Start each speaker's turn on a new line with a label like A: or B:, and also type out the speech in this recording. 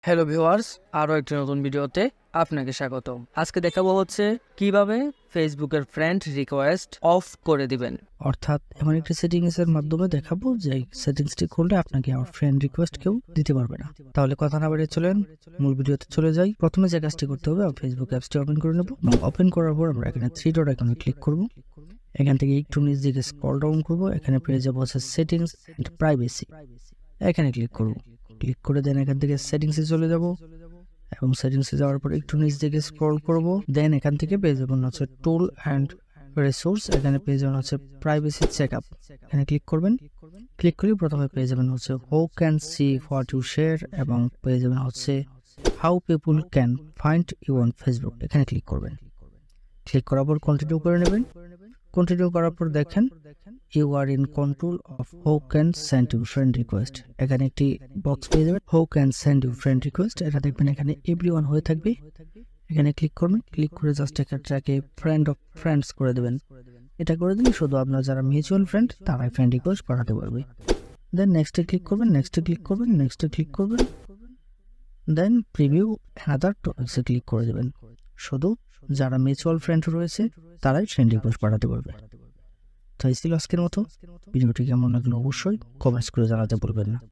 A: Hello viewers, আরও একটি নতুন ভিডিওতে আপনাকে স্বাগত। আজকে দেখাবো হচ্ছে কিভাবে ফেসবুকের ফ্রেন্ড রিকোয়েস্ট অফ করে দিবেন।
B: অর্থাৎ এমন একটি সেটিংস এর মাধ্যমে দেখাবো যে সেটিংসটি খুললে আপনাকে আমার ফ্রেন্ড রিকোয়েস্ট কেউ দিতে পারবে না। তাহলে কথা না বাড়িয়ে চলেন মূল ভিডিওতে চলে যাই। প্রথমে যে কাজটি করতে হবে, ফেসবুক অ্যাপসটি ওপেন করে নেব এবং ওপেন করার পর আমরা এখানে থ্রি ডট আইকনে ক্লিক করব। এখান থেকে একটু নিচ দিকে স্ক্রল ডাউন করব, এখানে পেয়ে যাবো হচ্ছে সেটিংস এন্ড প্রাইভেসি। এখানে ক্লিক করব। ক্লিক করে দেন এখান থেকে সেটিংসে চলে যাব এবং সেটিংসে যাওয়ার পর একটু নিচ দিকে স্ক্রল করব। দেন এখান থেকে পেয়ে যাবেন হচ্ছে টুল অ্যান্ড রিসোর্স। এখানে পেয়ে যাবেন হচ্ছে প্রাইভেসি চেকআপ। এখানে ক্লিক করবেন। ক্লিক করে প্রথমে পেয়ে যাবেন হচ্ছে who can see what you share এবং পেয়ে যাবেন হচ্ছে how people can find you on Facebook. এখানে ক্লিক করবেন। ক্লিক করার পর কন্টিনিউ করে নেবেন। কন্টিনিউ করার পর দেখেন you are in control of who can send you friend request. এখানে একটি বক্স পেয়ে যাবেন, who can send you friend request. এটা দেখবেন এখানে এভরিওয়ান হয়ে থাকবে। এখানে ক্লিক করবেন। ক্লিক করে জাস্ট এটাকে ফ্রেন্ড অফ ফ্রেন্ডস করে দেবেন। এটা করে দিলে শুধু আপনার যারা মিউচুয়াল ফ্রেন্ড তারাই ফ্রেন্ড রিকোয়েস্ট পাঠাতে পারবে। দেন নেক্সটে ক্লিক করবেন, নেক্সটে ক্লিক করবেন, নেক্সটে ক্লিক করবেন। দেন প্রিভিউ অ্যানাদার টপিকসে ক্লিক করে দেবেন। শুধু যারা মিউচুয়াল ফ্রেন্ড রয়েছে তারাই ফ্রেন্ড রিকোয়েস্ট পাঠাতে পারবে। তো এই ছিল আজকের মতো। ভিডিওটি কেমন লাগলো অবশ্যই কমেন্টস করে জানাতে ভুলবেন না।